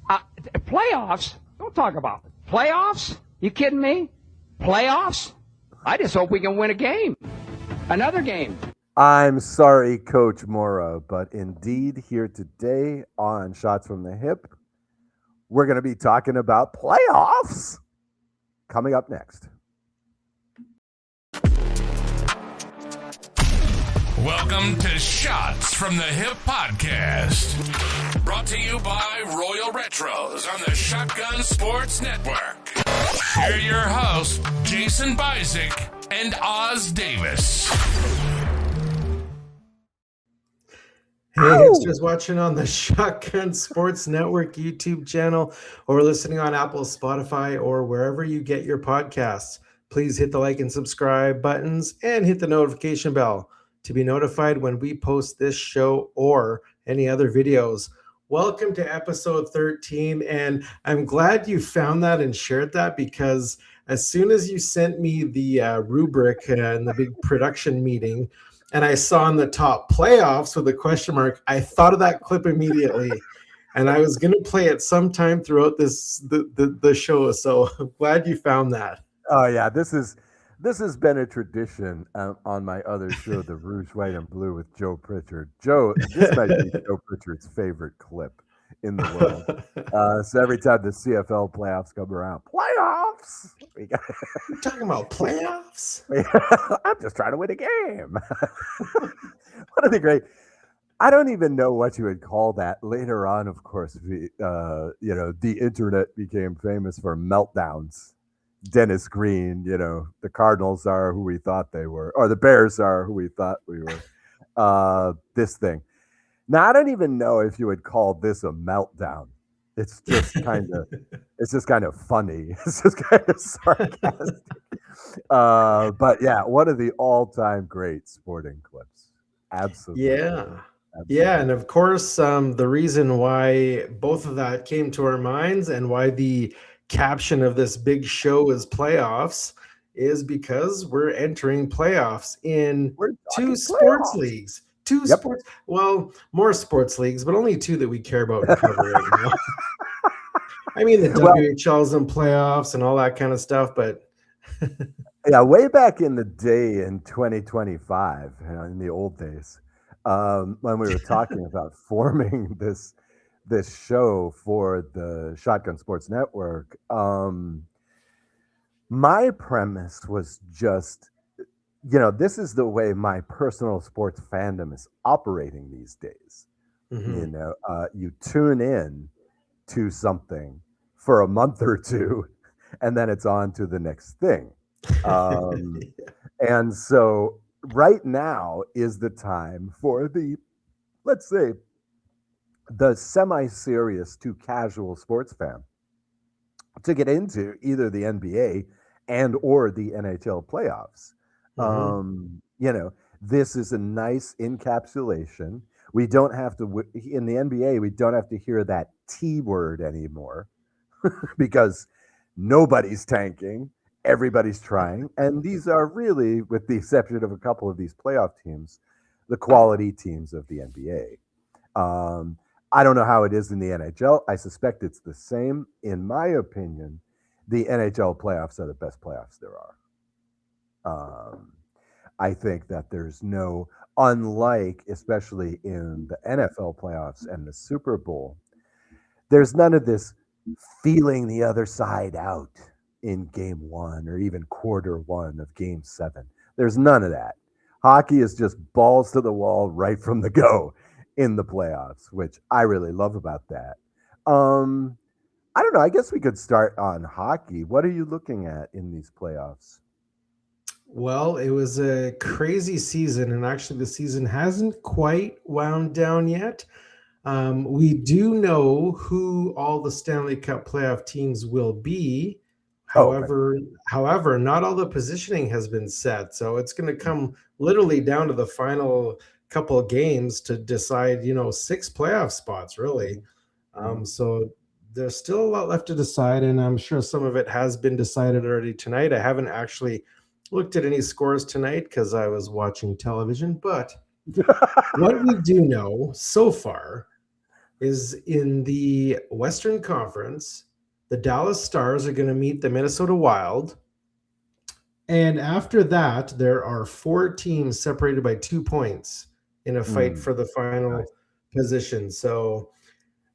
Playoffs? Don't talk about it. Playoffs? You kidding me? Playoffs? I just hope we can win a game. Another game. I'm sorry, Coach Mora, but indeed here today on Shots from the Hip, we're going to be talking about playoffs coming up next. Welcome to Shots from the Hip podcast, brought to you by Royal Retros on the Shotgun Sports Network. Here are your hosts, Jason Bizik and Oz Davis. Hey, hipsters watching on the Shotgun Sports Network YouTube channel or listening on Apple, Spotify, or wherever you get your podcasts. Please hit the like and subscribe buttons and hit the notification bell to be notified when we post this show or any other videos. Welcome to episode 13, and I'm glad you found that and shared that, because as soon as you sent me the rubric in the big production meeting, and I saw on the top playoffs with a question mark, I thought of that clip immediately, and I was going to play it sometime throughout the show. So I'm glad you found that. Oh yeah, this has been a tradition on my other show, The Rouge, White, and Blue with Joe Pritchard. This might be Joe Pritchard's favorite clip in the world. So every time the CFL playoffs come around, playoffs! You're talking about playoffs? I'm just trying to win a game. What are the great... I don't even know what you would call that. Later on, of course, the internet became famous for meltdowns. Dennis Green, the Cardinals are who we thought they were, or the Bears are who we thought we were. This thing. Now, I don't even know if you would call this a meltdown. It's just kind of funny. It's just kind of sarcastic. But yeah, one of the all-time great sporting clips. Absolutely. Yeah. Yeah, and of course, the reason why both of that came to our minds and why the caption of this big show is playoffs is because we're entering playoffs in two sports leagues. More sports leagues, but only two that we care about and cover right now. I mean, the WHL's in playoffs and all that kind of stuff, but yeah, way back in the day in 2025, in the old days, when we were talking about forming this show for the Shotgun Sports Network, my premise was just, this is the way my personal sports fandom is operating these days. Mm-hmm. You tune in to something for a month or two, and then it's on to the next thing. And so right now is the time for let's say, the semi-serious to casual sports fan to get into either the NBA and or the NHL playoffs. Mm-hmm. This is a nice encapsulation. We don't have to, in the NBA, we don't have to hear that T word anymore because nobody's tanking. Everybody's trying. And these are really, with the exception of a couple of these playoff teams, the quality teams of the NBA. I don't know how it is in the NHL. I suspect it's the same. In my opinion, the NHL playoffs are the best playoffs there are. I think that there's unlike, especially in the NFL playoffs and the Super Bowl, there's none of this feeling the other side out in game one or even quarter one of game 7. There's none of that. Hockey is just balls to the wall right from the go in the playoffs, which I really love about that. I don't know. I guess we could start on hockey. What are you looking at in these playoffs? Well, it was a crazy season, and actually the season hasn't quite wound down yet. We do know who all the Stanley Cup playoff teams will be. However, not all the positioning has been set. So it's going to come literally down to the final couple of games to decide, 6 playoff spots, really. So there's still a lot left to decide, and I'm sure some of it has been decided already tonight. I haven't actually looked at any scores tonight because I was watching television, but what we do know so far is in the Western Conference. The Dallas Stars are going to meet the Minnesota Wild. And after that, there are 4 teams separated by 2 points in a fight for the final position. So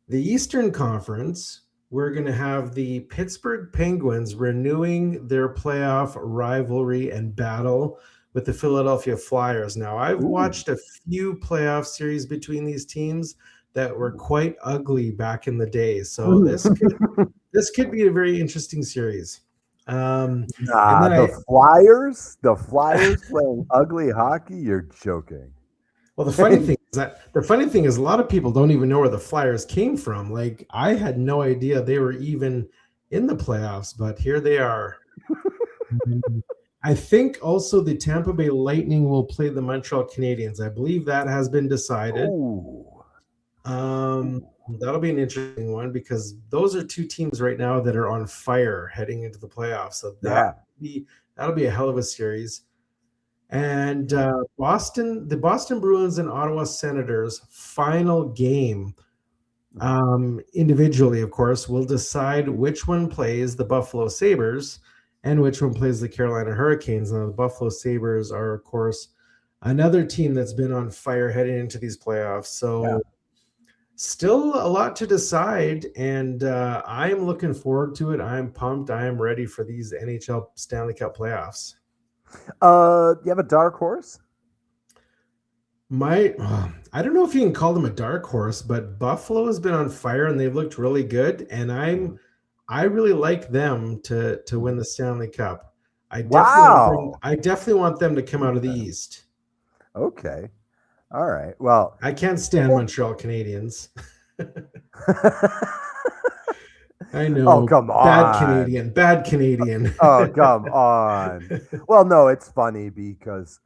the Eastern Conference, we're going to have the Pittsburgh Penguins renewing their playoff rivalry and battle with the Philadelphia Flyers. Now, I've watched a few playoff series between these teams that were quite ugly back in the day. So this could be a very interesting series. And then the Flyers playing ugly hockey. You're joking. Well, the funny thing is a lot of people don't even know where the Flyers came from. Like, I had no idea they were even in the playoffs, but here they are. I think also the Tampa Bay Lightning will play the Montreal Canadiens. I believe that has been decided. That'll be an interesting one because those are 2 teams right now that are on fire heading into the playoffs. So that'll be a hell of a series. And the Boston Bruins and Ottawa Senators final game, individually, of course, will decide which one plays the Buffalo Sabres and which one plays the Carolina Hurricanes. Now, the Buffalo Sabres are, of course, another team that's been on fire heading into these playoffs. So still a lot to decide, and I am looking forward to it. I am pumped. I am ready for these NHL Stanley Cup playoffs. Do you have a dark horse? I don't know if you can call them a dark horse, but Buffalo has been on fire and they've looked really good, and I really like them to win the Stanley Cup. I definitely want them to come out of the East. Okay. All right. Well, I can't stand Montreal Canadiens. I know. Oh, come on. Bad Canadian. Oh, come on. Well, no, it's funny because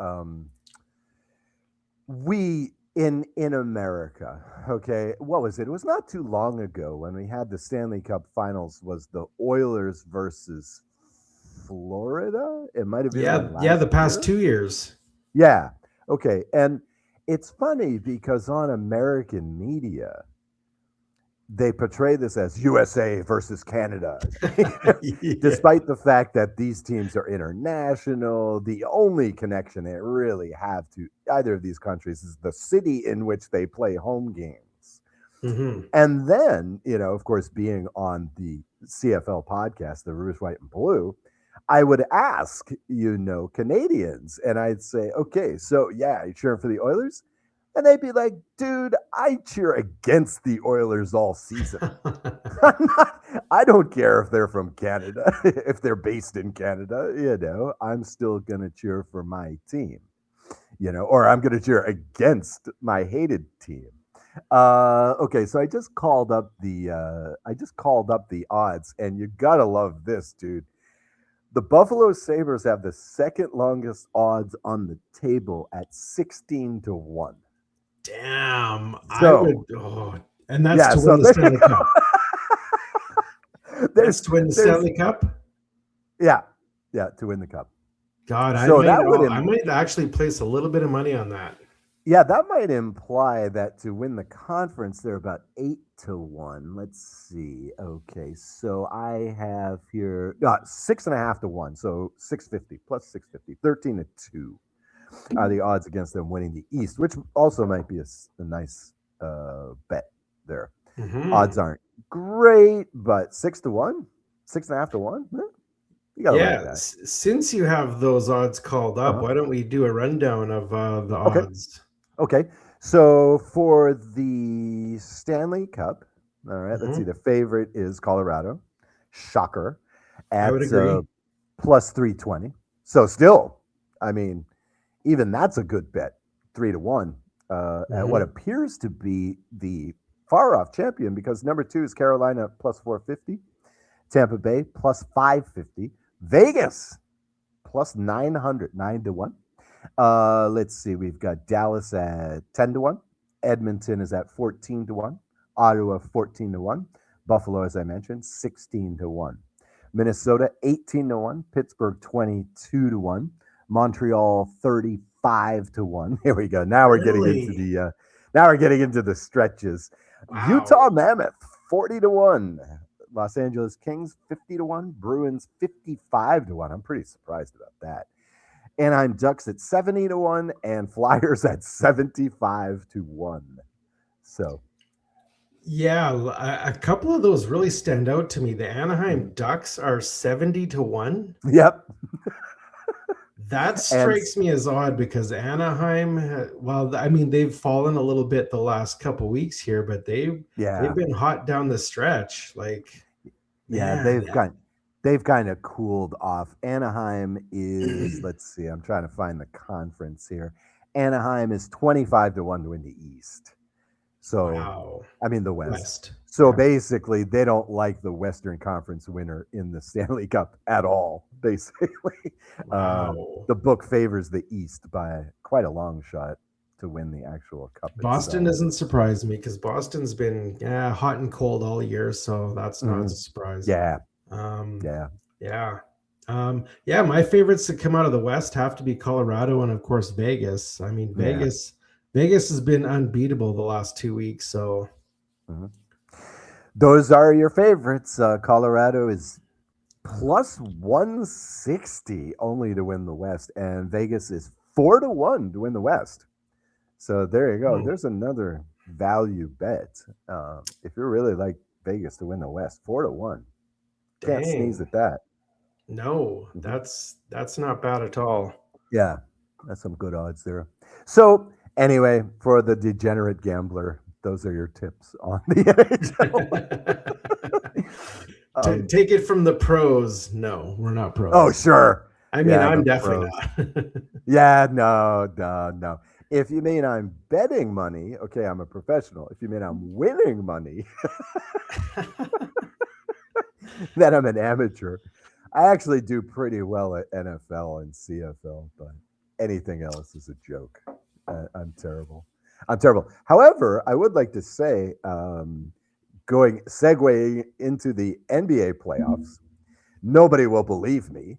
we in America, okay, what was it? It was not too long ago when we had the Stanley Cup Finals was the Oilers versus Florida. It might have been the past 2 years. Yeah. Okay. And it's funny because on American media, they portray this as USA versus Canada, despite the fact that these teams are international. The only connection they really have to either of these countries is the city in which they play home games. And then, of course, being on the CFL podcast, the Rouge, White, and Blue, I would ask, Canadians, and I'd say, okay, so yeah, you cheering for the Oilers? And they'd be like, dude, I cheer against the Oilers all season. I don't care if they're from Canada, if they're based in Canada, I'm still going to cheer for my team, or I'm going to cheer against my hated team. Okay, so I just called up the odds, and you got to love this, dude. The Buffalo Sabres have the second longest odds on the table at 16-1. Damn. So, and that's to win the Stanley Cup. That's to win the Stanley Cup? Yeah, to win the Cup. God, I might actually place a little bit of money on that. Yeah, that might imply that to win the conference, they're about 8-1. Let's see. Okay, so I have here 6.5-1. So 650 plus 650, 13-2 are the odds against them winning the East, which also might be a nice bet there. Odds aren't great, but 6-1, 6.5-1. You gotta like that. Since you have those odds called up, why don't we do a rundown of the odds? Okay, so for the Stanley Cup, all right, let's see. The favorite is Colorado. Shocker. At, I would agree. Plus 320. So still, I mean, even that's a good bet. 3-1. At what appears to be the far-off champion, because number 2 is Carolina plus 450. Tampa Bay plus 550. Vegas plus 900, 9-1. Let's see. We've got Dallas at 10-1. Edmonton is at 14-1. Ottawa 14-1. Buffalo, as I mentioned, 16-1. Minnesota 18-1. Pittsburgh 22-1. Montreal 35-1. Here we go. Now we're getting into the stretches. Wow. Utah Mammoth 40-1. Los Angeles Kings 50-1. Bruins 55-1. I'm pretty surprised about that. Anaheim Ducks at 70-1 and Flyers at 75-1. So, Yeah, a couple of those really stand out to me. The Anaheim Ducks are 70-1. yep. That And strikes me as odd because Anaheim, well, I mean, they've fallen a little bit the last couple weeks here, but they've yeah, been hot down the stretch. Like, yeah, man, they've kind of cooled off. Anaheim is, let's see, I'm trying to find the conference here. Anaheim is 25-1 to win the East. So, wow. I mean, the West. West. So Yeah. basically, they don't like the Western Conference winner in the Stanley Cup at all, basically. Wow. The book favors the East by quite a long shot to win the actual cup Boston itself. doesn't surprise me because Boston's been hot and cold all year, so that's not a surprise. Yeah. Yeah. Yeah, my favorites to come out of the West have to be Colorado and of course Vegas. I mean, Vegas has been unbeatable the last 2 weeks, so Those are your favorites. Colorado is plus 160 only to win the West, and Vegas is 4-1 to win the West. So there you go. There's another value bet. If you really like Vegas to win the West, 4-1. Can't sneeze at that. No, that's not bad at all. Yeah, that's some good odds there. So anyway, for the degenerate gambler, those are your tips on the NHL. Take it from the pros. No, we're not pros. Oh, sure. I mean, I'm definitely not. Yeah, no. If you mean I'm betting money, okay, I'm a professional. If you mean I'm winning money, then I'm an amateur. I actually do pretty well at NFL and CFL, but anything else is a joke. I'm terrible. However, I would like to say, segueing into the NBA playoffs, nobody will believe me.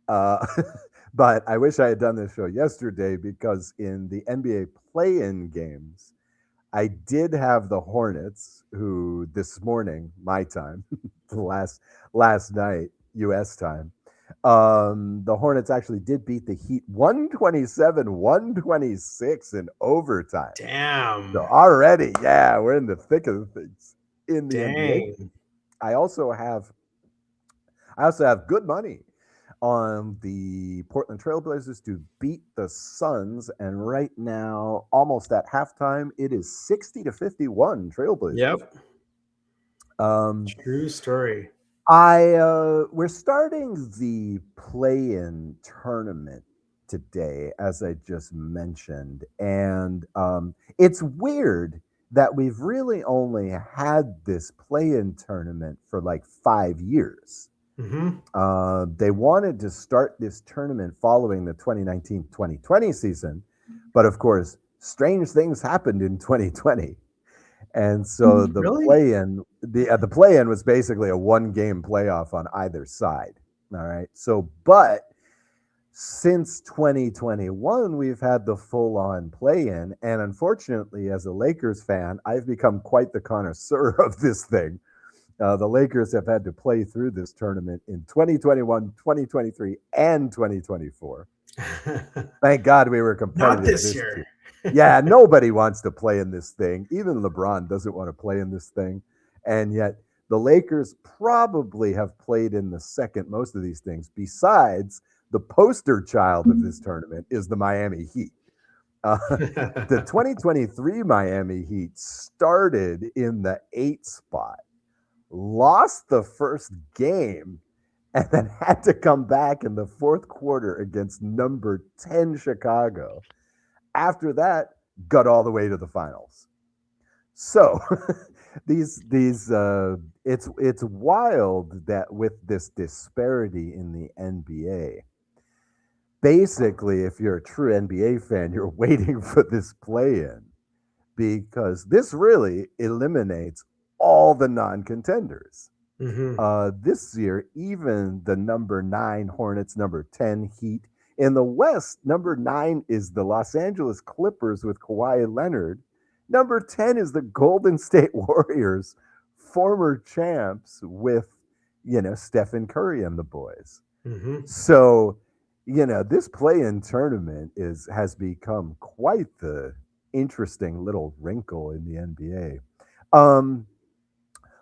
But I wish I had done this show yesterday because in the NBA play-in games, I did have the Hornets, who this morning, my time, last night, U.S. time, the Hornets actually did beat the Heat 127-126 in overtime. Damn. So already, we're in the thick of things in the NBA. I also have good money on the Portland Trailblazers to beat the Suns, and right now, almost at halftime, it is 60-51 Trailblazers. Yep. True story. We're starting the play-in tournament today, as I just mentioned, and it's weird that we've really only had this play-in tournament for like 5 years. They wanted to start this tournament following the 2019-2020 season, but of course, strange things happened in 2020. And so the play-in was basically a one-game playoff on either side. All right. So, but since 2021, we've had the full-on play-in, and unfortunately, as a Lakers fan, I've become quite the connoisseur of this thing. The Lakers have had to play through this tournament in 2021, 2023, and 2024. Thank God we were competitive Not this year. Yeah, nobody wants to play in this thing. Even LeBron doesn't want to play in this thing. And yet the Lakers probably have played in the second most of these things. Besides, the poster child of this tournament is the Miami Heat. The 2023 Miami Heat started in the 8th spot, lost the first game, and then had to come back in the fourth quarter against number 10 Chicago. After that, got all the way to the finals. So it's wild that with this disparity in the NBA, basically, if you're a true NBA fan, you're waiting for this play-in because this really eliminates all the non-contenders. This year, even the number 9 Hornets, number 10 Heat. In the West, number 9 is the Los Angeles Clippers with Kawhi Leonard, Number 10 is the Golden State Warriors, former champs with, Stephen Curry and the boys. Mm-hmm. So, this play-in tournament has become quite the interesting little wrinkle in the NBA.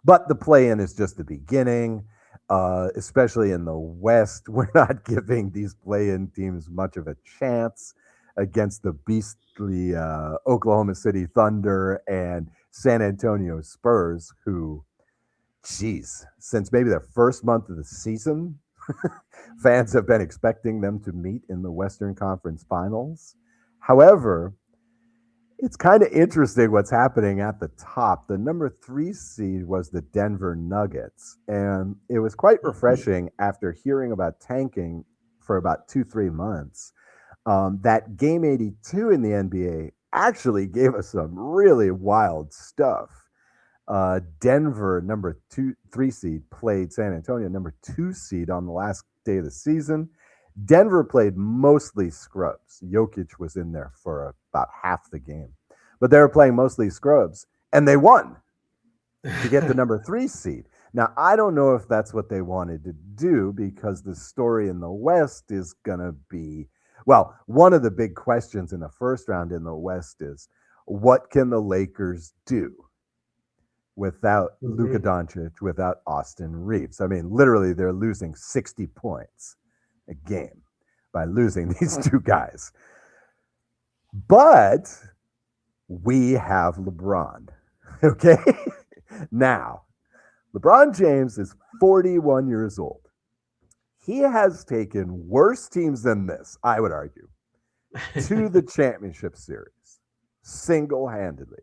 But the play-in is just the beginning, especially in the West. We're not giving these play-in teams much of a chance against the beastly Oklahoma City Thunder and San Antonio Spurs, who, geez, since maybe the first month of the season, fans have been expecting them to meet in the Western Conference Finals. However, it's kind of interesting what's happening at the top. The number 3 seed was the Denver Nuggets, and it was quite refreshing after hearing about tanking for about 2-3 months. That Game 82 in the NBA actually gave us some really wild stuff. Denver, number 3 seed, played San Antonio, number 2 seed, on the last day of the season. Denver played mostly scrubs. Jokic was in there for about half the game, but they were playing mostly scrubs, and they won to get the number 3 seed. Now, I don't know if that's what they wanted to do, because the story in the West is going to be, well, one of the big questions in the first round in the West is, what can the Lakers do without Luka Doncic, without Austin Reeves? I mean, literally, they're losing 60 points a game by losing these two guys. But we have LeBron, okay? Now, LeBron James is 41 years old. He has taken worse teams than this, I would argue, to the championship series single-handedly.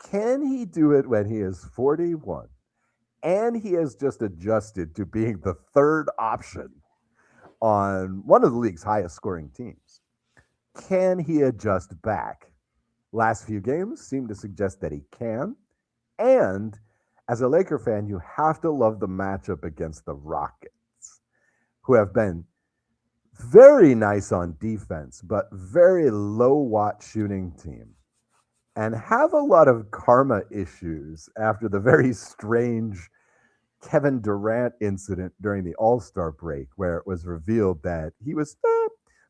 Can he do it when he is 41 and he has just adjusted to being the third option on one of the league's highest scoring teams? Can he adjust back? Last few games seem to suggest that he can. And as a Laker fan, you have to love the matchup against the Rockets, who have been very nice on defense, but very low-watt shooting team, and have a lot of karma issues after the very strange Kevin Durant incident during the All-Star break, where it was revealed that he was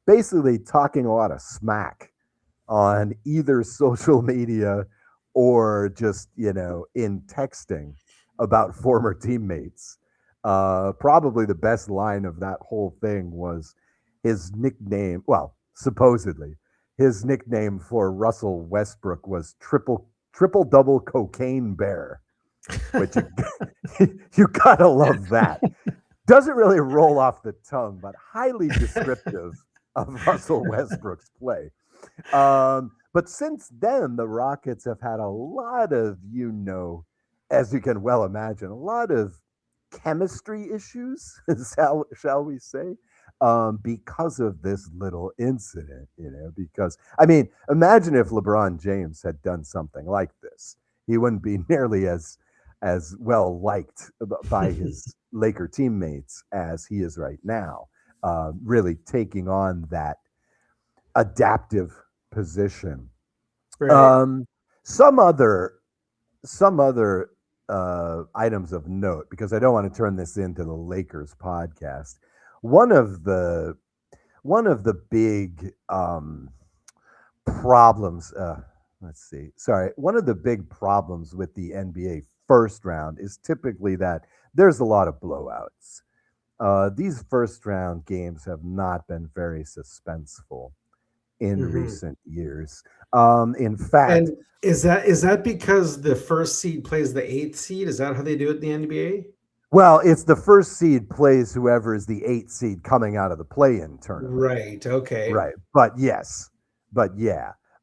basically talking a lot of smack on either social media or just, in texting about former teammates. Probably the best line of that whole thing was his nickname. Well, supposedly his nickname for Russell Westbrook was triple double cocaine bear, which you gotta love that. Doesn't really roll off the tongue, but highly descriptive of Russell Westbrook's play. But since then, the Rockets have had a lot of, as you can well imagine, a lot of chemistry issues, shall we say, because of this little incident, because, I mean, imagine if LeBron James had done something like this. He wouldn't be nearly as well liked by his Laker teammates as he is right now, really taking on that adaptive position. Right. Some other items of note, because I don't want to turn this into the Lakers podcast. One of the big problems. One of the big problems with the NBA first round is typically that there's a lot of blowouts. These first round games have not been very suspenseful in recent years. In fact, and is that because the first seed plays the 8th seed? Is that how they do it in the NBA? well, it's the first seed plays whoever is the 8th seed coming out of the play-in tournament. Right. Okay. Right. But yeah,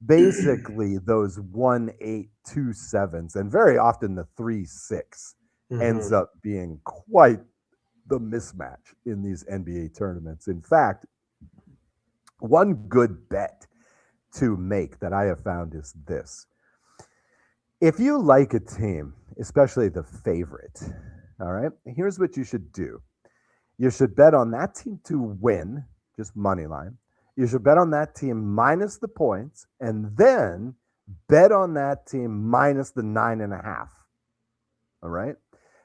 basically those 1, 8, 2, 7s, and very often the 3, 6 ends up being quite the mismatch in these NBA tournaments. In fact, one good bet to make that I have found is this. If you like a team, especially the favorite, all right, here's what you should do. You should bet on that team to win, just money line. You should bet on that team minus the points, and then Bet on that team minus the 9.5. All right.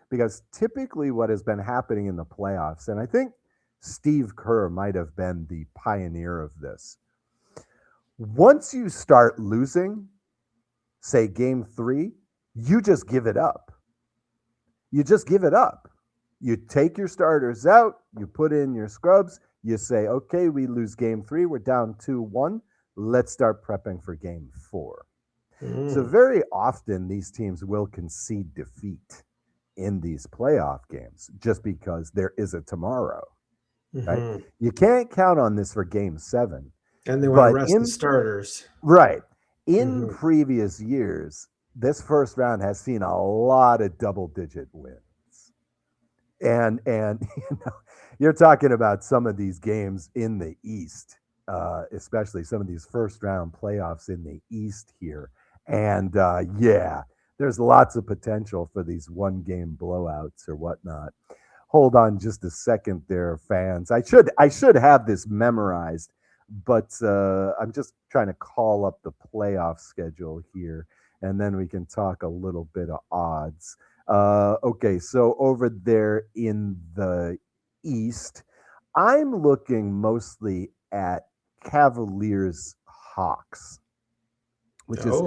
Because typically what has been happening in the playoffs, and I think Steve Kerr might have been the pioneer of this. Once you start losing, say game 3, you just give it up. You just give it up. You take your starters out, you put in your scrubs, you say, okay, we lose game 3, we're down 2-1. Let's start prepping for game 4. So very often these teams will concede defeat in these playoff games just because there is a tomorrow. Right? You can't count on this for game 7. And they want to rest the starters. Right. In previous years, this first round has seen a lot of double-digit wins. And you're talking about some of these games in the East, especially some of these first-round playoffs in the East here. And, there's lots of potential for these one-game blowouts or whatnot. Hold on just a second there, fans. I should have this memorized, but I'm just trying to call up the playoff schedule here, and then we can talk a little bit of odds. Okay, so over there in the East, I'm looking mostly at Cavaliers Hawks, which is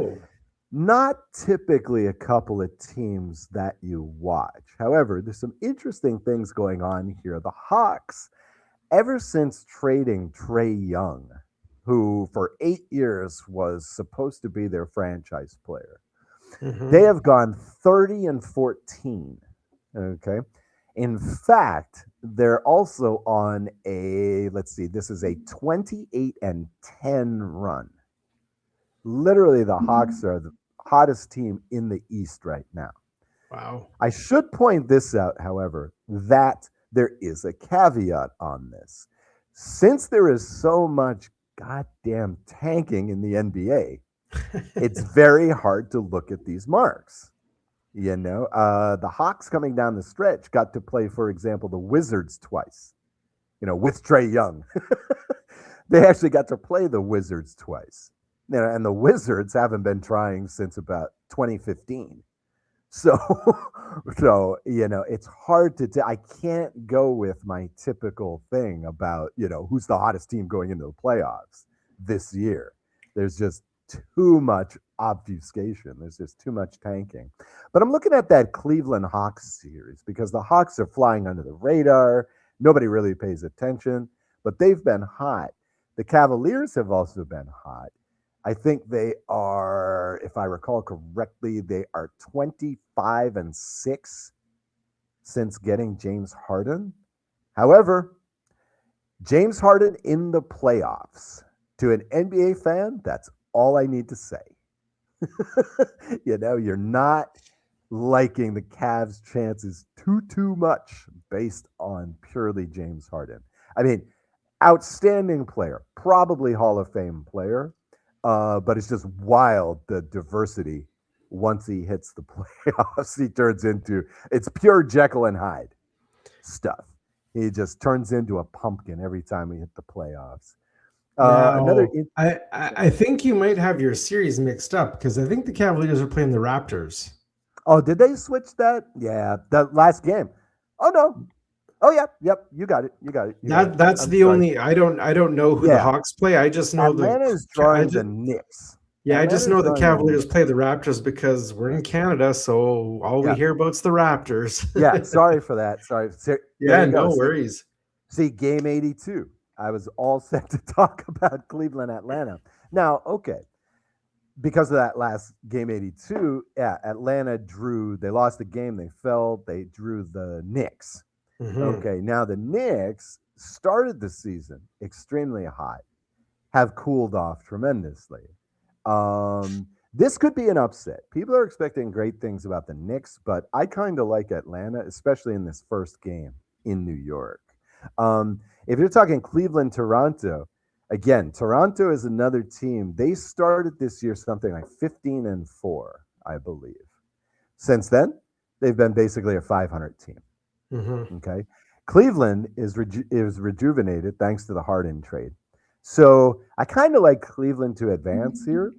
not typically a couple of teams that you watch. However, there's some interesting things going on here. The Hawks, ever since trading Trae Young, who for 8 years was supposed to be their franchise player, they have gone 30-14. Okay. In fact, they're also on this is a 28-10 run. Literally, the Hawks are the hottest team in the East right now. Wow. I should point this out, however, that there is a caveat on this. Since there is so much goddamn tanking in the NBA, it's very hard to look at these marks. The Hawks coming down the stretch got to play, for example, the Wizards twice, with Trae Young. They actually got to play the Wizards twice. And the Wizards haven't been trying since about 2015. So it's hard to I can't go with my typical thing about, who's the hottest team going into the playoffs this year. There's just too much obfuscation. There's just too much tanking. But I'm looking at that Cleveland Hawks series because the Hawks are flying under the radar. Nobody really pays attention, but they've been hot. The Cavaliers have also been hot. I think they are, if I recall correctly, they are 25-6 since getting James Harden. However, James Harden in the playoffs, to an NBA fan, that's all I need to say. You're not liking the Cavs' chances too much based on purely James Harden. I mean, outstanding player, probably Hall of Fame player. But it's just wild, the diversity. Once he hits the playoffs, he turns into, it's pure Jekyll and Hyde stuff. He just turns into a pumpkin every time we hit the playoffs. I think you might have your series mixed up because I think the Cavaliers are playing the Raptors. Oh, did they switch that? Yeah, that last game. Oh, no. Oh, yeah. Yep. You got it. That's the only. I don't know who the Hawks play. I just know Atlanta's drawing the Knicks. Yeah, I just know the Cavaliers play the Raptors because we're in Canada, so all we hear about's the Raptors. Yeah, sorry for that. Sorry. Yeah, no worries. See, game 82. I was all set to talk about Cleveland, Atlanta. Now, okay, because of that last game 82, Atlanta they lost the game, they fell, they drew the Knicks. Okay, now the Knicks started the season extremely hot, have cooled off tremendously. This could be an upset. People are expecting great things about the Knicks, but I kind of like Atlanta, especially in this first game in New York. If you're talking Cleveland, Toronto, again, Toronto is another team. They started this year something like 15-4, I believe. Since then, they've been basically a 500 team. Okay, Cleveland is rejuvenated thanks to the Harden trade. So I kind of like Cleveland to advance here,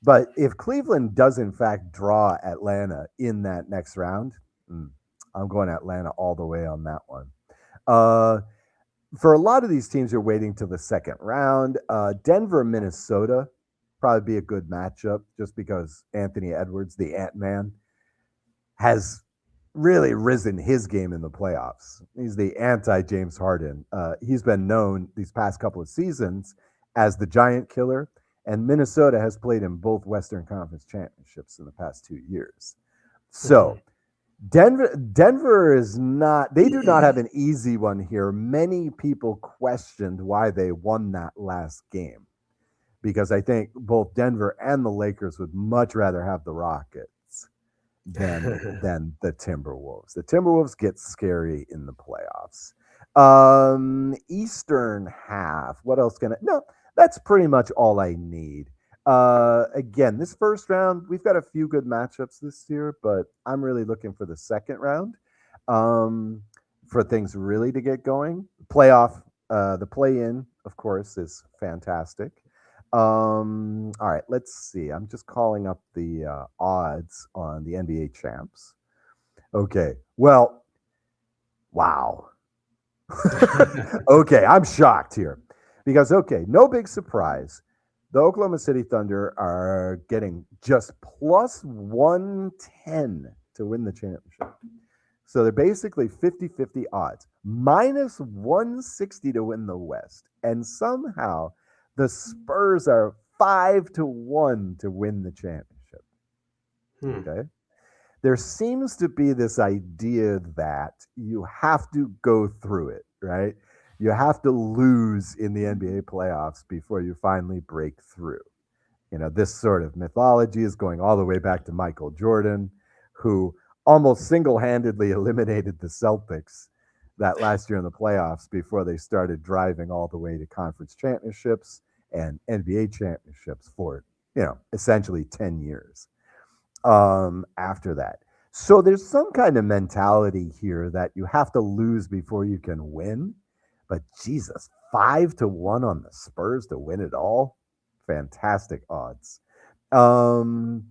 But if Cleveland does in fact draw Atlanta in that next round, I'm going Atlanta all the way on that one. For a lot of these teams, you're waiting till the second round. Denver, Minnesota, probably be a good matchup just because Anthony Edwards, the Ant-Man, has really risen his game in the playoffs. He's the anti-James Harden. He's been known these past couple of seasons as the giant killer, and Minnesota has played in both Western Conference championships in the past 2 years. So Denver is not, they do not have an easy one here. Many people questioned why they won that last game, because I think both Denver and the Lakers would much rather have the Rockets than the Timberwolves. The Timberwolves get scary in the playoffs. Eastern half. What else can I? No, that's pretty much all I need. Again, this first round, we've got a few good matchups this year, but I'm really looking for the second round for things really to get going. The play-in, of course, is fantastic. All right, let's see. I'm just calling up the odds on the NBA champs. Okay, well, wow. Okay, I'm shocked here because, no big surprise. The Oklahoma City Thunder are getting just plus 110 to win the championship. So they're basically 50-50 odds, minus 160 to win the West. And somehow the Spurs are 5-1 to win the championship. Okay. There seems to be this idea that you have to go through it, right? You have to lose in the NBA playoffs before you finally break through. This sort of mythology is going all the way back to Michael Jordan, who almost single-handedly eliminated the Celtics that last year in the playoffs before they started driving all the way to conference championships and NBA championships for, essentially 10 years after that. So there's some kind of mentality here that you have to lose before you can win. But Jesus, 5-1 on the Spurs to win it all. Fantastic odds. Coming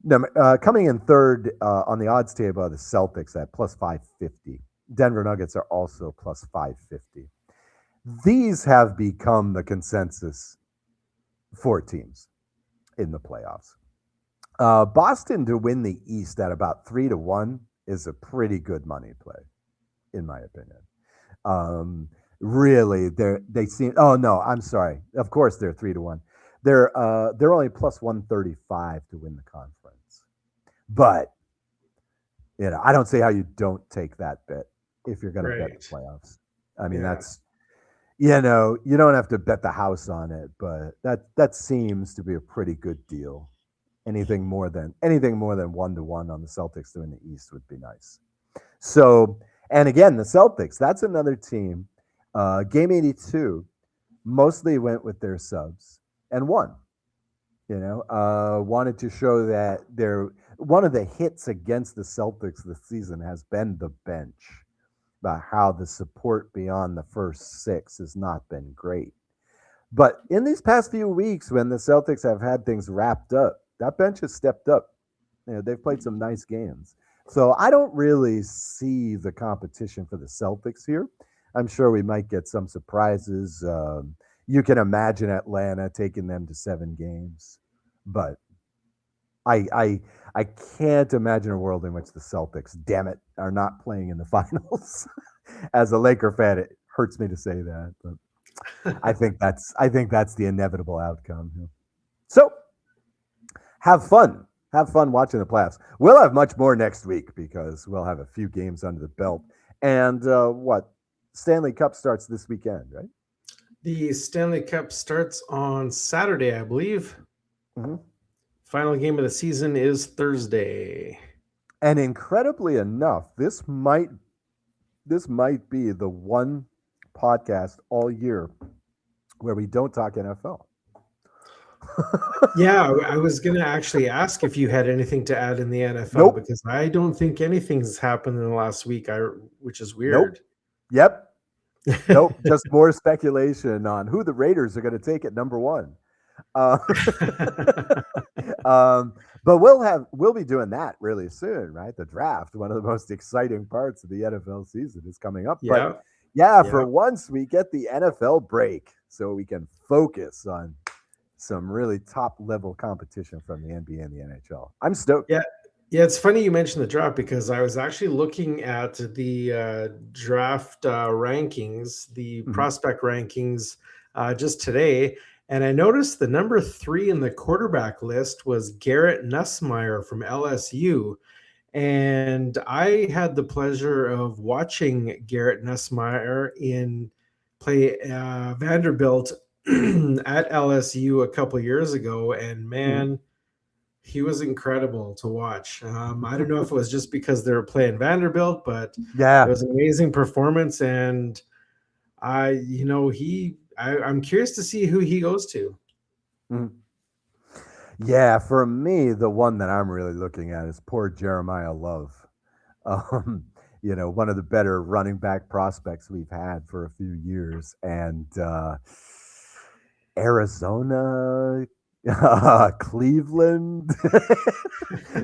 in third on the odds table are the Celtics at plus 550. Denver Nuggets are also plus 550. These have become the consensus for teams in the playoffs. Boston to win the East at about 3-1 is a pretty good money play, in my opinion. Really, they seem. Oh no, I'm sorry. Of course, they're 3-1. They're only plus 135 to win the conference. But I don't see how you don't take that bet if you're going to bet the playoffs. I mean, that's you don't have to bet the house on it, but that seems to be a pretty good deal. Anything more than 1-1 on the Celtics to win the East would be nice. So. And again, the Celtics, that's another team. Game 82 mostly went with their subs and won. Wanted to show that one of the hits against the Celtics this season has been the bench, about how the support beyond the first six has not been great. But in these past few weeks, when the Celtics have had things wrapped up, that bench has stepped up. They've played some nice games. So I don't really see the competition for the Celtics here. I'm sure we might get some surprises. You can imagine Atlanta taking them to 7 games, but I can't imagine a world in which the Celtics, damn it, are not playing in the finals. As a Laker fan, it hurts me to say that, but I think that's the inevitable outcome here. So have fun. Have fun watching the playoffs. We'll have much more next week because we'll have a few games under the belt. And Stanley Cup starts this weekend, right? The Stanley Cup starts on Saturday, I believe. Mm-hmm. Final game of the season is Thursday. And incredibly enough, this might be the one podcast all year where we don't talk NFL. Yeah, I was going to actually ask if you had anything to add in the NFL because I don't think anything's happened in the last week, which is weird. Nope. Just more speculation on who the Raiders are going to take at number 1. Uh, but we'll be doing that really soon, right? The draft, one of the most exciting parts of the NFL season, is coming up. Yeah. But yeah, Yeah. for once we get the NFL break, so we can focus on some really top level competition from the NBA and the NHL. I'm stoked. Yeah. Yeah, it's funny you mentioned the draft because I was actually looking at the draft rankings, the Mhm. prospect rankings just today, and I noticed the number 3 in the quarterback list was Garrett Nussmeier from LSU. And I had the pleasure of watching Garrett Nussmeier play Vanderbilt at LSU a couple years ago, and man, he was incredible to watch. I don't know if it was just because they were playing Vanderbilt, but it Yeah. was an amazing performance. And I'm curious to see who he goes to. Mhm. Yeah, for me, the one that I'm really looking at is poor Jeremiah Love. Um, one of the better running back prospects we've had for a few years. And Arizona, Cleveland.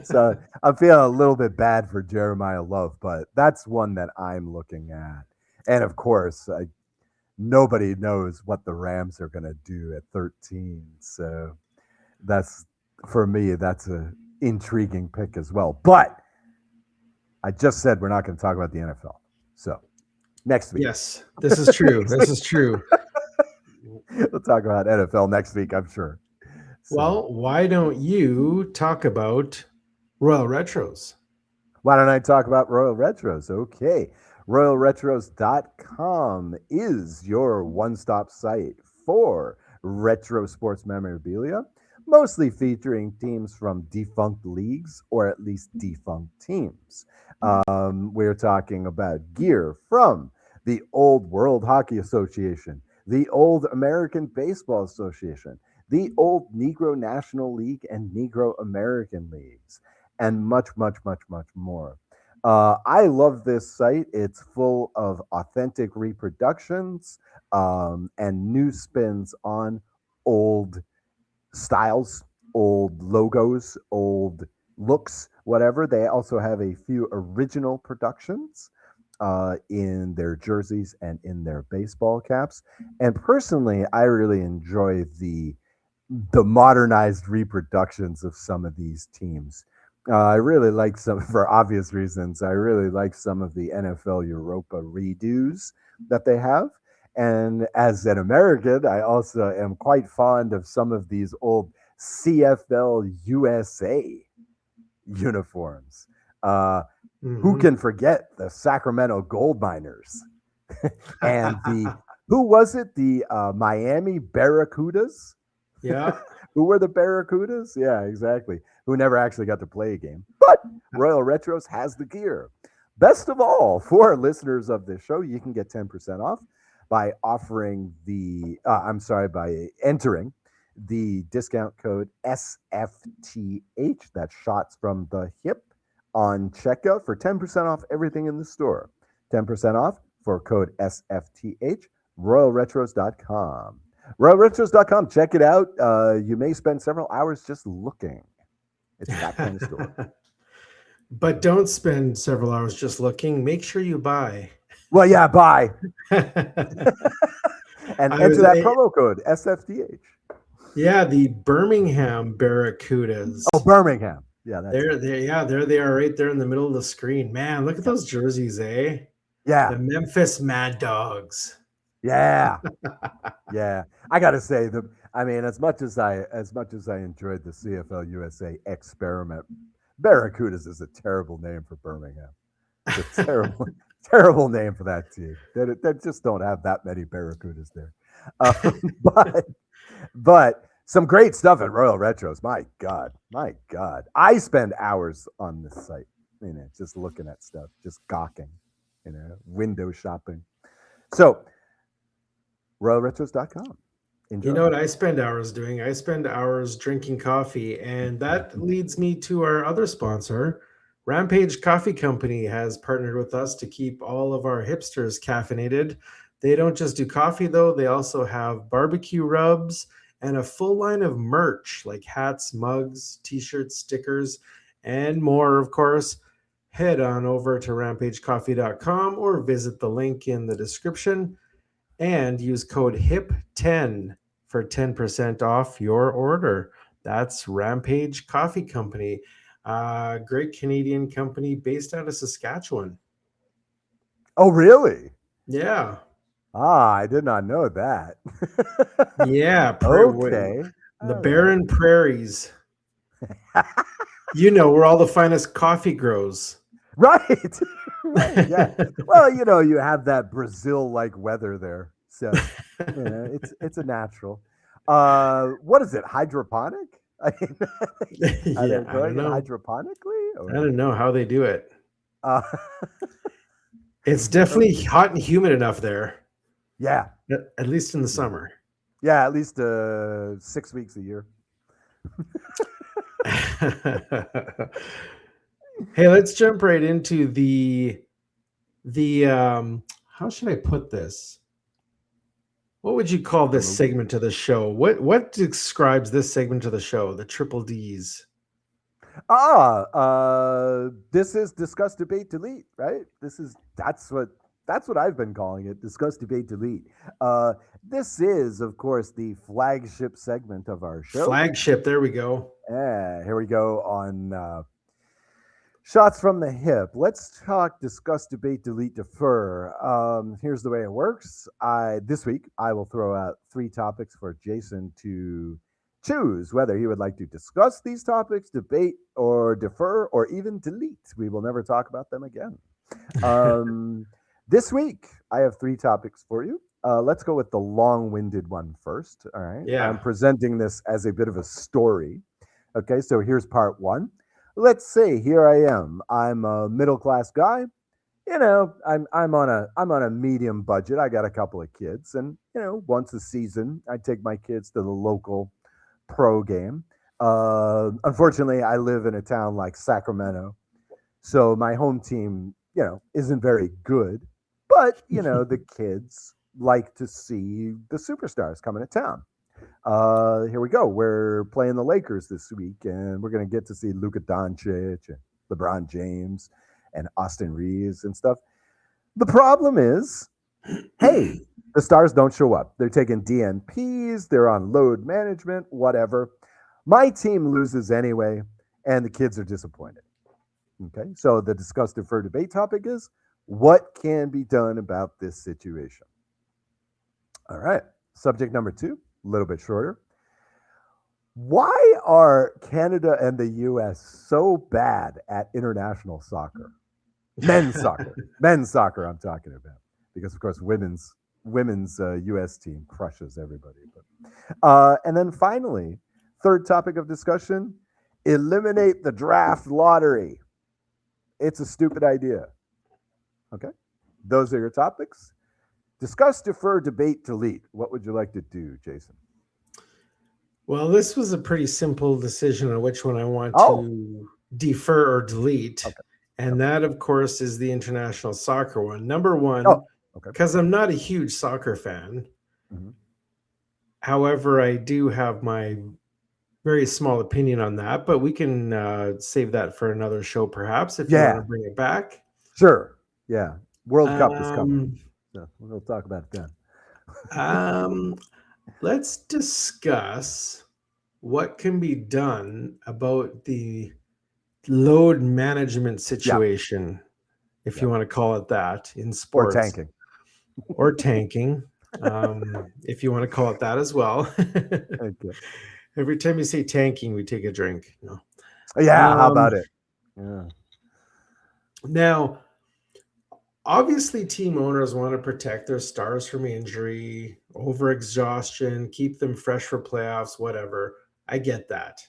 So I'm feeling a little bit bad for Jeremiah Love, but that's one that I'm looking at. And of course, nobody knows what the Rams are going to do at 13. So for me, that's a intriguing pick as well. But I just said we're not going to talk about the NFL. So next week. Yes, this is true. This is true. We'll talk about NFL next week, I'm sure. So, Well, why don't you talk about Royal Retros? why don't I talk about Royal Retros? Okay. RoyalRetros.com is your one-stop site for retro sports memorabilia, mostly featuring teams from defunct leagues or at least defunct teams. We're talking about gear from the Old World Hockey Association, the Old American Baseball Association, the Old Negro National League and Negro American Leagues, and much, much, much, much more. I love this site. It's full of authentic reproductions and new spins on old styles, old logos, old looks, whatever. They also have a few original productions in their jerseys and in their baseball caps. And personally, I really enjoy the modernized reproductions of some of these teams. I really like some, for obvious reasons, I really like some of the NFL Europa redos that they have. And as an American, I also am quite fond of some of these old CFL USA uniforms. Who can forget the Sacramento Gold Miners? And who was it? The Miami Barracudas? Yeah. Who were the Barracudas? Yeah, exactly. Who never actually got to play a game. But Royal Retros has the gear. Best of all, for listeners of this show, you can get 10% off by by entering the discount code SFTH, that's shots from the hip, on checkout for 10% off everything in the store. 10% off for code SFTH, RoyalRetros.com. RoyalRetros.com. Check it out. You may spend several hours just looking. It's that kind of store. But don't spend several hours just looking. Make sure you buy. Well, yeah, buy. And enter that promo code SFTH. Yeah, the Birmingham Barracudas. Oh, Birmingham. Yeah, there they are right there in the middle of the screen. Man, look at those jerseys, eh? Yeah. The Memphis Mad Dogs. Yeah. Yeah. I gotta say, as much as I enjoyed the CFL USA experiment, Barracudas is a terrible name for Birmingham. It's a terrible, terrible name for that team. They just don't have that many Barracudas there. But some great stuff at Royal Retros. My God. I spend hours on this site, just looking at stuff, just gawking, window shopping. So, RoyalRetros.com. Enjoy. You know what I spend hours doing? I spend hours drinking coffee, and that leads me to our other sponsor. Rampage Coffee Company has partnered with us to keep all of our hipsters caffeinated. They don't just do coffee, though. They also have barbecue rubs and a full line of merch like hats, mugs, t-shirts, stickers, and more, of course. Head on over to rampagecoffee.com or visit the link in the description and use code HIP10 for 10% off your order. That's Rampage Coffee Company, a great Canadian company based out of Saskatchewan. Oh, really? Yeah. I did not know that. Yeah. Okay. The All barren prairies. Where all the finest coffee grows. Right. Right. Yeah. Well, you have that Brazil-like weather there. So, it's a natural. What is it? Hydroponic? I mean, are they I growing don't it know. hydroponically? I don't know how they do it. Uh, It's definitely hot and humid enough there. yeah. At least in the summer. Yeah, at least 6 weeks a year. Hey, let's jump right into the how should I put this? What would you call this segment of the show? What describes this segment of the show? The triple D's. This is discuss, debate, delete, right? That's what I've been calling it, discuss, debate, delete. This is, of course, the flagship segment of our show. Flagship, there we go. Yeah, here we go on Shots from the Hip. Let's talk, discuss, debate, delete, defer. Here's the way it works. This week, I will throw out 3 topics for Jason to choose whether he would like to discuss these topics, debate, or defer, or even delete. We will never talk about them again. This week, I have 3 topics for you. Let's go with the long-winded one first. All right. Yeah. I'm presenting this as a bit of a story. Okay, so here's part 1. Let's say here I am. I'm a middle-class guy. I'm on a medium budget. I got a couple of kids, and once a season, I take my kids to the local pro game. Unfortunately, I live in a town like Sacramento, so my home team, isn't very good. But the kids like to see the superstars coming to town. Here we go. We're playing the Lakers this week, and we're going to get to see Luka Doncic and LeBron James and Austin Reeves and stuff. The problem is, hey, the stars don't show up. They're taking DNPs. They're on load management, whatever. My team loses anyway, and the kids are disappointed. Okay, so the discuss, defer, debate topic is, what can be done about this situation? All right, subject number 2. A little bit shorter. Why are Canada and the U.S. so bad at international soccer? Men's soccer I'm talking about. Because, of course, women's U.S. team crushes everybody. And then finally, third topic of discussion, eliminate the draft lottery. It's a stupid idea. Okay? Those are your topics. Discuss, defer, debate, delete. What would you like to do, Jason? Well, this was a pretty simple decision on which one I want to defer or delete. Okay. And that, of course, is the international soccer one. Number one, because I'm not a huge soccer fan. Mm-hmm. However, I do have my very small opinion on that, but we can save that for another show, perhaps, if you want to bring it back. Sure. Yeah. World Cup is coming. So we'll talk about it then. Let's discuss what can be done about the load management situation, if you want to call it that, in sports. Or tanking, if you want to call it that as well. Okay. Every time you say tanking, we take a drink. No. Yeah, how about it? Yeah. Now, obviously, team owners want to protect their stars from injury, overexhaustion, keep them fresh for playoffs, whatever. I get that.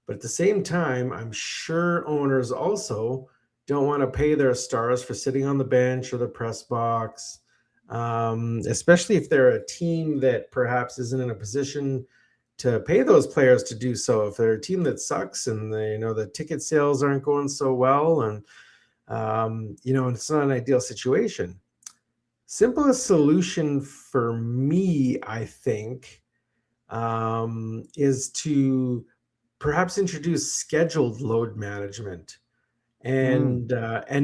But at the same time, I'm sure owners also don't want to pay their stars for sitting on the bench or the press box, especially if they're a team that perhaps isn't in a position to pay those players to do so. If they're a team that sucks and the ticket sales aren't going so well, and it's not an ideal situation. Simplest solution for me, I think, is to perhaps introduce scheduled load management and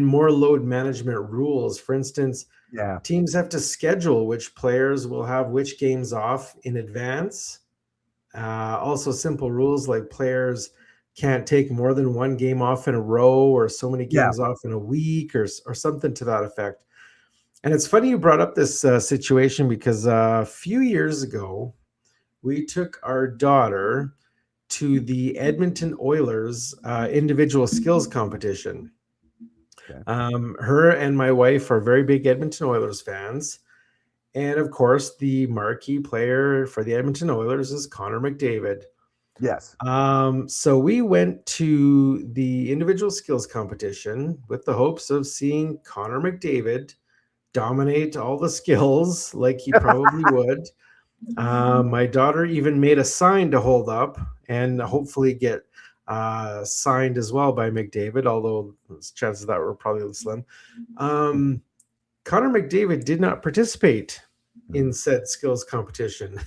more load management rules. For instance, Yeah. teams have to schedule which players will have which games off in advance. Also, simple rules like players can't take more than one game off in a row or so many Yeah. games off in a week or something to that effect. And it's funny you brought up this situation because a few years ago, we took our daughter to the Edmonton Oilers individual skills competition. Okay. Her and my wife are very big Edmonton Oilers fans. And of course, the marquee player for the Edmonton Oilers is Connor McDavid. Yes. So we went to the individual skills competition with the hopes of seeing Connor McDavid dominate all the skills like he probably would. My daughter even made a sign to hold up and hopefully get signed as well by McDavid, although chances of that were probably slim. Connor McDavid did not participate in said skills competition.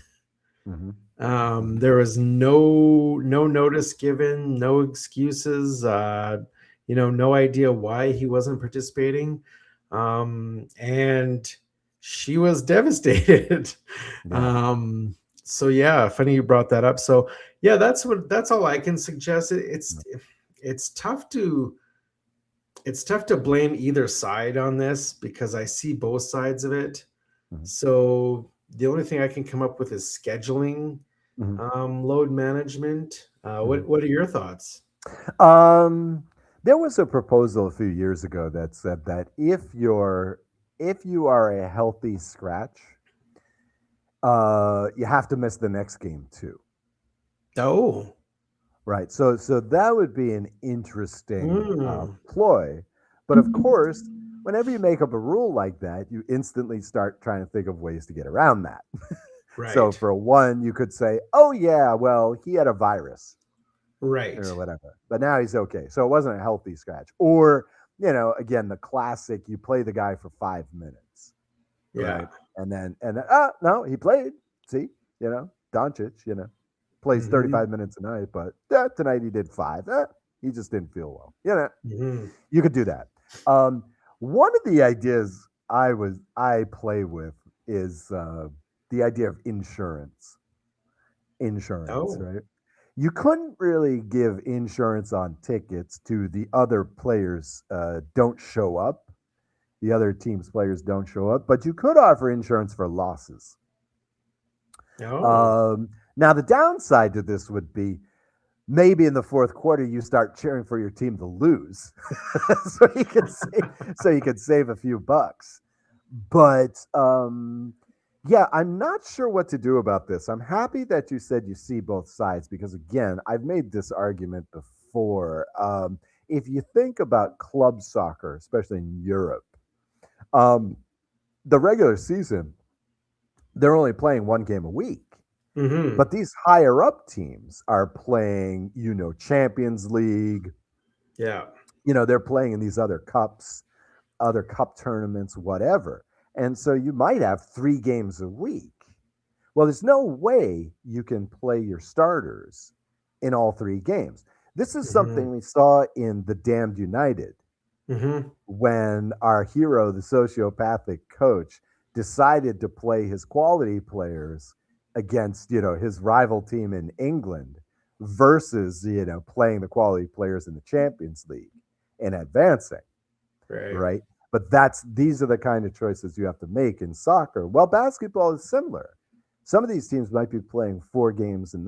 There was no notice given, no excuses, no idea why he wasn't participating. And she was devastated. Yeah. So yeah, funny you brought that up. So yeah, that's all I can suggest. It's tough to blame either side on this because I see both sides of it. So the only thing I can come up with is scheduling load management. What are your thoughts? There was a proposal a few years ago that said that if you are a healthy scratch, you have to miss the next game too. Oh, right. So that would be an interesting ploy. But of course, whenever you make up a rule like that, you instantly start trying to think of ways to get around that. right. So for one, you could say, "Oh yeah, well he had a virus." Right. Or whatever. But now he's okay. So it wasn't a healthy scratch. Or, again, the classic, you play the guy for 5 minutes. Yeah. Right? And then no, he played. See, Doncic, plays 35 minutes a night, but tonight he did 5. He just didn't feel well. You could do that. One of the ideas I play with is the idea of insurance. Oh. Right? You couldn't really give insurance on tickets to the other players don't show up. The other team's players don't show up, but you could offer insurance for losses. Oh. Now, the downside to this would be maybe in the fourth quarter you start cheering for your team to lose, so you could save a few bucks. But yeah, I'm not sure what to do about this. I'm happy that you said you see both sides because, again, I've made this argument before. If you think about club soccer, especially in Europe, the regular season, they're only playing one game a week. But these higher up teams are playing, Champions League. Yeah. They're playing in these other cups, other cup tournaments, whatever. And so you might have 3 games a week. Well, there's no way you can play your starters in all 3 games. This is something we saw in The Damned United when our hero, the sociopathic coach, decided to play his quality players against, his rival team in England versus, playing the quality players in the Champions League and advancing. Right. But these are the kind of choices you have to make in soccer. Well, basketball is similar. Some of these teams might be playing 4 games a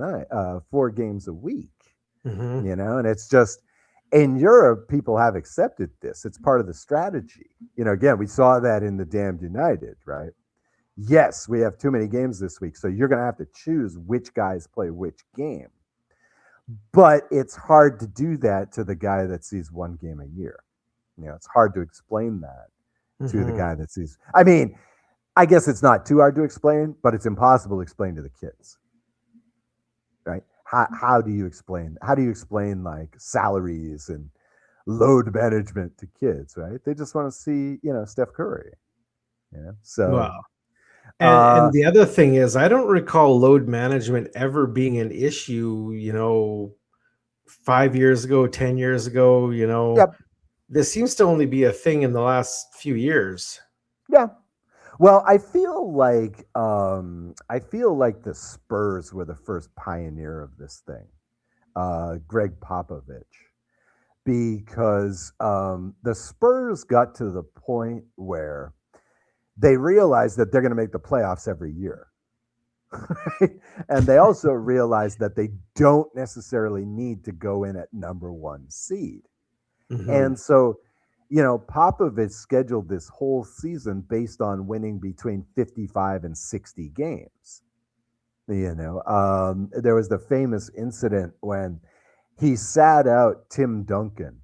week, and it's just in Europe, people have accepted this. It's part of the strategy. Again, we saw that in The Damned United, right? Yes, we have too many games this week, so you're going to have to choose which guys play which game. But it's hard to do that to the guy that sees 1 game a year. It's hard to explain that to the guy that sees. I mean, I guess it's not too hard to explain, but it's impossible to explain to the kids, right? How do you explain? How do you explain like salaries and load management to kids, right? They just want to see, Steph Curry. So, And the other thing is, I don't recall load management ever being an issue, 5 years ago, 10 years ago, Yep. This seems to only be a thing in the last few years. Yeah. Well, I feel like the Spurs were the first pioneer of this thing, Greg Popovich, because the Spurs got to the point where they realized that they're going to make the playoffs every year. Right? And they also realized that they don't necessarily need to go in at number one seed. Mm-hmm. And so, Popovich scheduled this whole season based on winning between 55 and 60 games. There was the famous incident when he sat out Tim Duncan,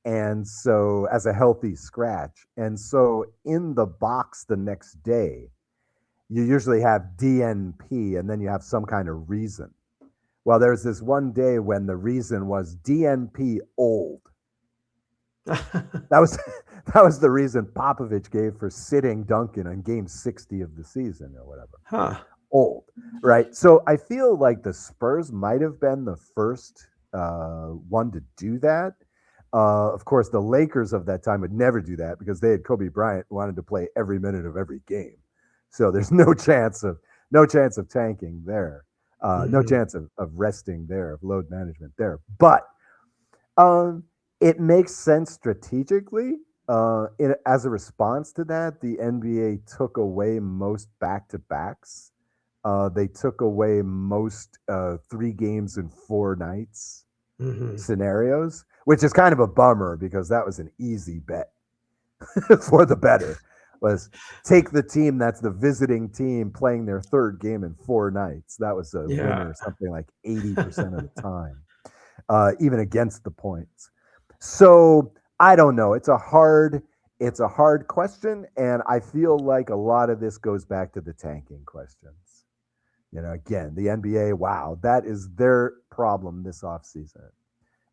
and so as a healthy scratch. And so in the box the next day, you usually have DNP, and then you have some kind of reason. Well, there's this one day when the reason was DNP old. That was the reason Popovich gave for sitting Duncan on game 60 of the season or whatever. Huh. Old, right? So I feel like the Spurs might have been the first one to do that. Of course, the Lakers of that time would never do that because they had Kobe Bryant who wanted to play every minute of every game. So there's no chance of tanking there. No chance of resting there, of load management there. But it makes sense strategically. As a response to that, the NBA took away most back-to-backs. They took away most 3 games in 4 nights scenarios, which is kind of a bummer because that was an easy bet for the better. Was take the team that's the visiting team playing their 3rd game in 4 nights. That was a winner something like 80% of the time, even against the points. So I don't know. It's a hard question, and I feel like a lot of this goes back to the tanking questions. Again, the NBA, wow, that is their problem this offseason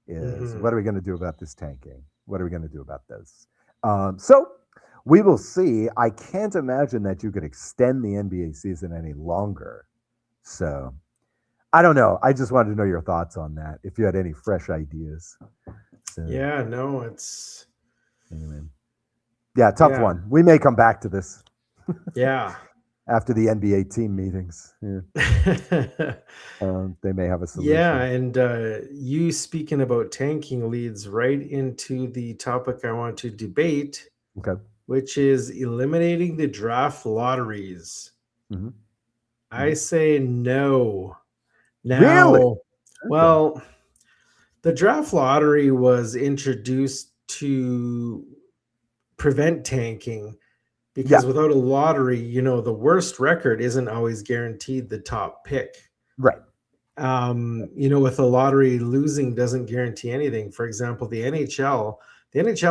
is what are we going to do about this tanking? What are we going to do about this? So we will see. I can't imagine that you could extend the NBA season any longer. So I don't know. I just wanted to know your thoughts on that, if you had any fresh ideas. So, yeah, no, it's... Anyway. Yeah, tough one. We may come back to this. Yeah. After the NBA team meetings. Yeah. They may have a solution. Yeah, and you speaking about tanking leads right into the topic I want to debate, which is eliminating the draft lotteries. I say no. Now, really? Well, the draft lottery was introduced to prevent tanking because without a lottery, the worst record isn't always guaranteed the top pick. Right. With a lottery, losing doesn't guarantee anything. For example, the NHL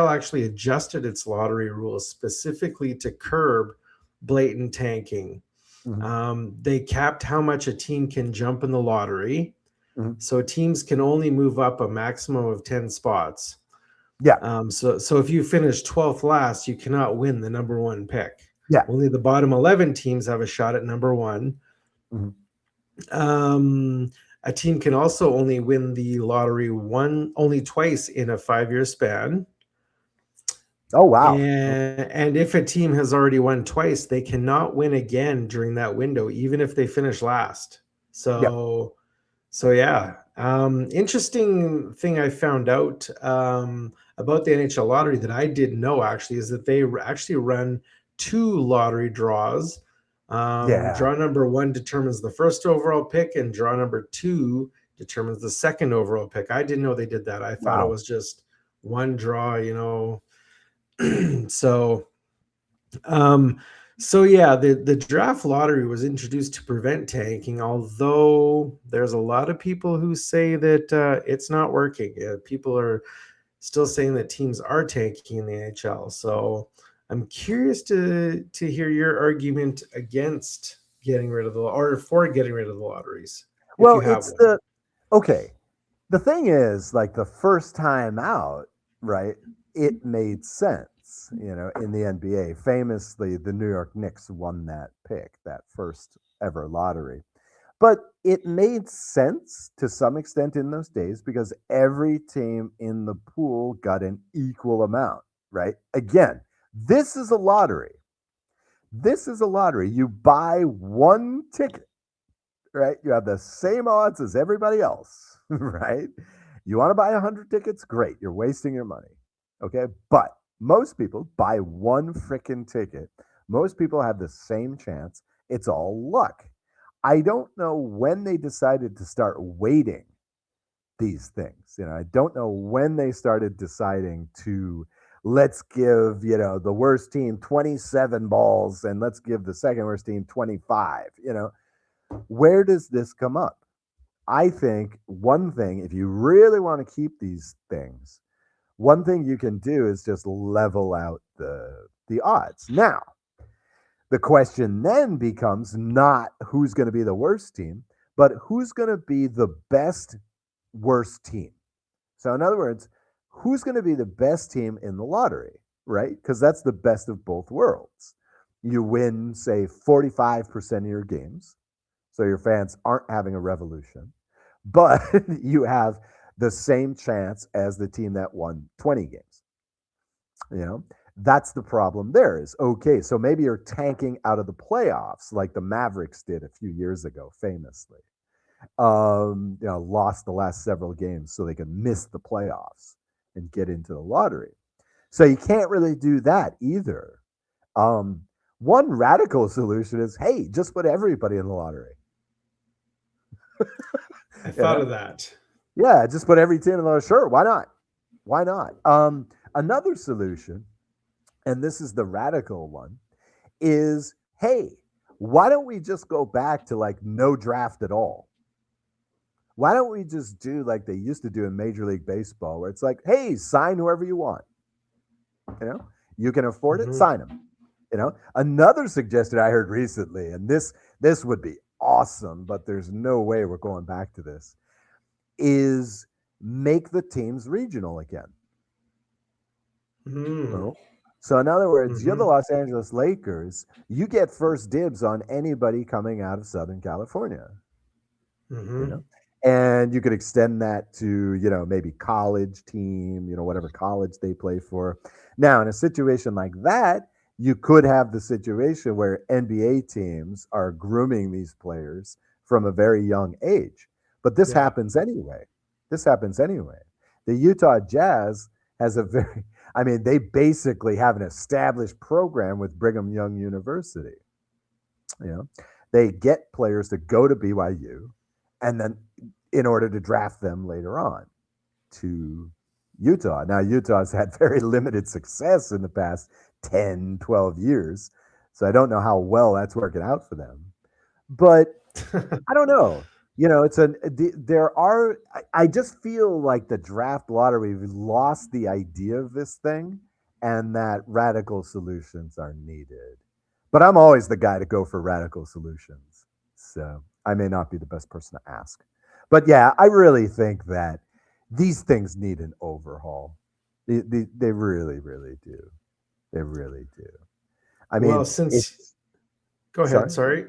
actually adjusted its lottery rules specifically to curb blatant tanking. They capped how much a team can jump in the lottery. So teams can only move up a maximum of 10 spots. Yeah. So if you finish 12th last, you cannot win the number 1 pick. Yeah. Only the bottom 11 teams have a shot at number 1. A team can also only win the lottery only twice in a 5-year span. Oh, wow. And if a team has already won twice, they cannot win again during that window, even if they finish last. So yeah. Interesting thing I found out about the NHL lottery that I didn't know actually is that they actually run 2 lottery draws. Draw number 1 determines the first overall pick, and draw number 2 determines the second overall pick. I didn't know they did that. I thought it was just one draw, So yeah, the draft lottery was introduced to prevent tanking, although there's a lot of people who say that it's not working. People are still saying that teams are tanking in the NHL. So I'm curious to hear your argument against getting rid of for getting rid of the lotteries. Well, the thing is, like, the first time out, right, it made sense. spots, in the NBA. Famously, the New York Knicks won that pick, that first ever lottery. But it made sense to some extent in those days because every team in the pool got an equal amount, right? Again, this is a lottery. This is a lottery. You buy one ticket, right? You have the same odds as everybody else, right? You want to buy 100 tickets? Great. You're wasting your money. Okay. But most people buy one freaking ticket. Most people have the same chance. It's all luck. I don't know when they decided to start weighting these things. I don't know when they started deciding to let's give, the worst team 27 balls and let's give the second worst team 25. Where does this come up? I think one thing, if you really want to keep these things, one thing you can do is just level out the odds. Now, the question then becomes not who's going to be the worst team, but who's going to be the best worst team. So in other words, who's going to be the best team in the lottery, right? Because that's the best of both worlds. You win, say, 45% of your games, so your fans aren't having a revolution, but you have the same chance as the team that won 20 games. That's the problem there is, okay, so maybe you're tanking out of the playoffs like the Mavericks did a few years ago, famously. Lost the last several games so they could miss the playoffs and get into the lottery. So you can't really do that either. One radical solution is, hey, just put everybody in the lottery. I thought of that. Yeah, just put every team in the lottery. Sure, why not? Why not? Another solution, and this is the radical one, is, hey, why don't we just go back to like no draft at all? Why don't we just do like they used to do in Major League Baseball, where it's like, hey, sign whoever you want. You can afford it, sign them. Another suggestion I heard recently, and this would be awesome, but there's no way we're going back to this, is make the teams regional again. So in other words, you're the Los Angeles Lakers, you get first dibs on anybody coming out of Southern California. And you could extend that to, maybe college team, whatever college they play for. Now, in a situation like that, you could have the situation where NBA teams are grooming these players from a very young age. But this happens anyway. The Utah Jazz has they basically have an established program with Brigham Young University. They get players to go to BYU, and then in order to draft them later on to Utah. Now, Utah's had very limited success in the past 10, 12 years, so I don't know how well that's working out for them. But I don't know. I just feel like the draft lottery, we've lost the idea of this thing and that radical solutions are needed. But I'm always the guy to go for radical solutions. So I may not be the best person to ask. But yeah, I really think that these things need an overhaul. They really, really do. They really do. Go ahead. Sorry.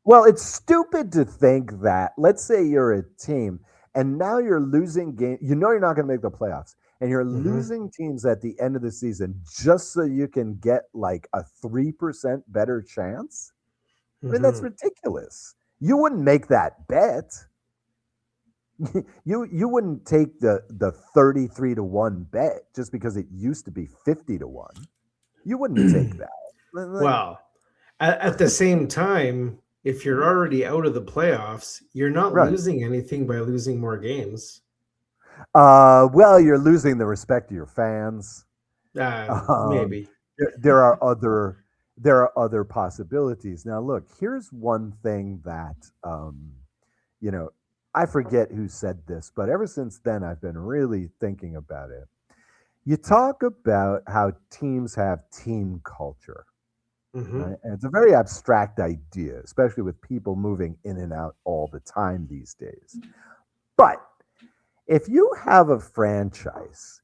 Well, it's stupid to think that, let's say you're a team and now you're losing games. You're not going to make the playoffs, and you're losing teams at the end of the season just so you can get like a 3% better chance. I mean, that's ridiculous. You wouldn't make that bet. You wouldn't take the 33-1 bet just because it used to be 50-1. You wouldn't take that. Well, at the same time, if you're already out of the playoffs, you're not losing anything by losing more games. Well, you're losing the respect of your fans. Maybe there are other possibilities. Now, look, here's one thing that I forget who said this, but ever since then, I've been really thinking about it. You talk about how teams have team culture. Right? And it's a very abstract idea, especially with people moving in and out all the time these days. But if you have a franchise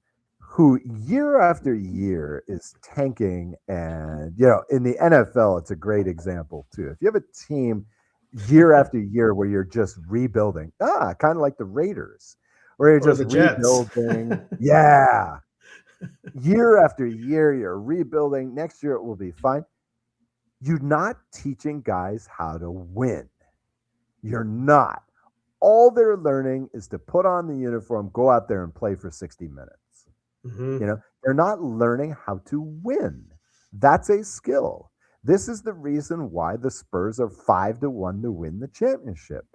who year after year is tanking. And, in the NFL, it's a great example too. If you have a team year after year where you're just rebuilding, kind of like the Raiders, where you're Or just the Jets. rebuilding. Yeah. Year after year, you're rebuilding. Next year, it will be fine. You're not teaching guys how to win. You're not. All they're learning is to put on the uniform, go out there and play for 60 minutes. Mm-hmm. They're not learning how to win. That's a skill. This is the reason why the Spurs are 5-1 to win the championship.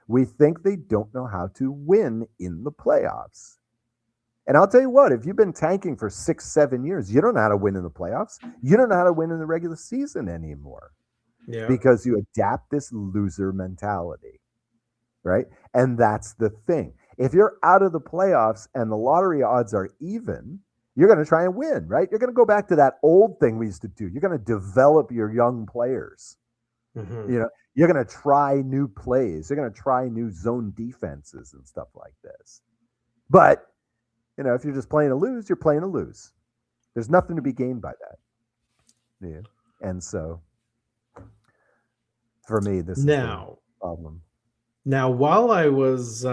We think they don't know how to win in the playoffs. And I'll tell you what, if you've been tanking for 6-7 years, you don't know how to win in the playoffs. You don't know how to win in the regular season anymore. Yeah. Because you adapt this loser mentality, right? And that's the thing. If you're out of the playoffs and the lottery odds are even, you're going to try and win, right? You're going to go back to that old thing we used to do. You're going to develop your young players. Mm-hmm. You're going to try new plays. You're going to try new zone defenses and stuff like this. But, if you're just playing to lose, you're playing to lose. There's nothing to be gained by that. Yeah. And so, for me, this is the problem. Now, while I was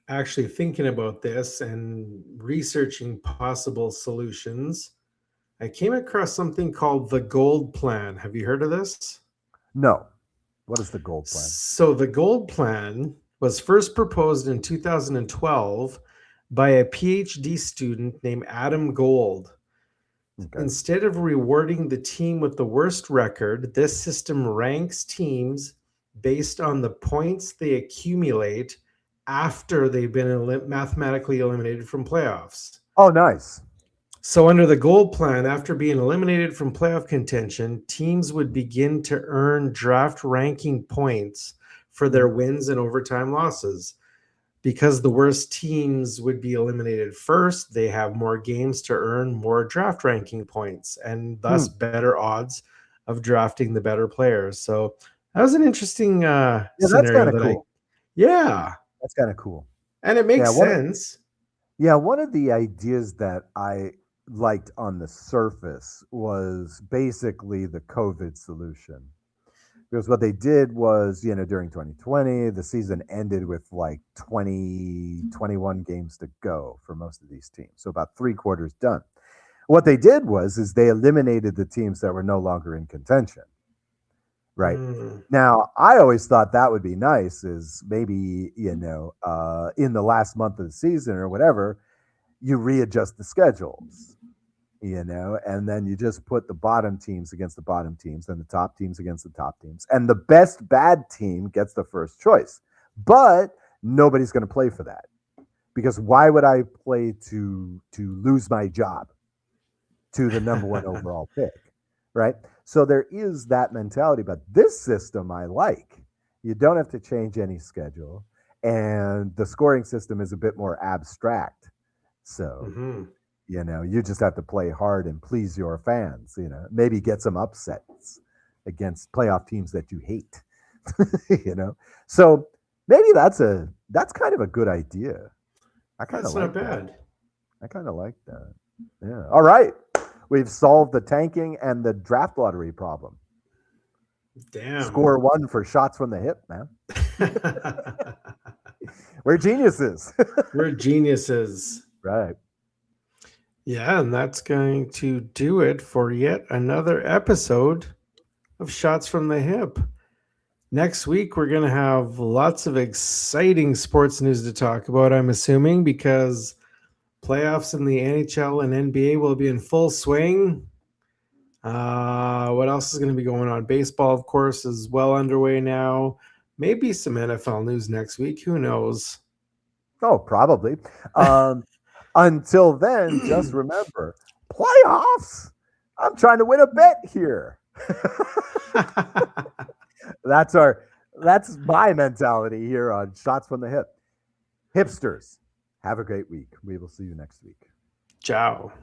actually thinking about this and researching possible solutions, I came across something called the Gold Plan. Have you heard of this? No. What is the Gold Plan? So the Gold Plan was first proposed in 2012 by a PhD student named Adam Gold. Okay. Instead of rewarding the team with the worst record, this system ranks teams based on the points they accumulate after they've been mathematically eliminated from playoffs. Oh, nice. So under the Gold Plan, after being eliminated from playoff contention, teams would begin to earn draft ranking points for their wins and overtime losses. Because the worst teams would be eliminated first, they have more games to earn more draft ranking points and thus better odds of drafting the better players. So that was an interesting scenario. That's kind of cool. That's kind of cool. And it makes sense. One of the ideas that I liked on the surface was basically the COVID solution. Because what they did was, during 2020, the season ended with like 21 games to go for most of these teams. So about 3/4 done. What they did was they eliminated the teams that were no longer in contention. Right. Now, I always thought that would be nice is maybe, in the last month of the season or whatever, you readjust the schedules. And then you just put the bottom teams against the bottom teams and the top teams against the top teams. And the best bad team gets the first choice. But nobody's going to play for that. Because why would I play to lose my job to the number one overall pick? Right? So there is that mentality. But this system I like. You don't have to change any schedule. And the scoring system is a bit more abstract. So... you just have to play hard and please your fans, maybe get some upsets against playoff teams that you hate, So maybe that's kind of a good idea. I kind of like that. That's not bad. I kind of like that. Yeah. All right. We've solved the tanking and the draft lottery problem. Damn. Score 1 for shots from the hip, man. We're geniuses. We're geniuses. Right. Yeah, and that's going to do it for yet another episode of Shots from the Hip. Next week, we're going to have lots of exciting sports news to talk about, I'm assuming, because playoffs in the NHL and NBA will be in full swing. What else is going to be going on? Baseball, of course, is well underway now. Maybe some NFL news next week. Who knows? Oh, probably. Until then, just remember, playoffs. I'm trying to win a bet here. That's my mentality here on Shots from the Hip. Hipsters, have a great week. We will see you next week. Ciao.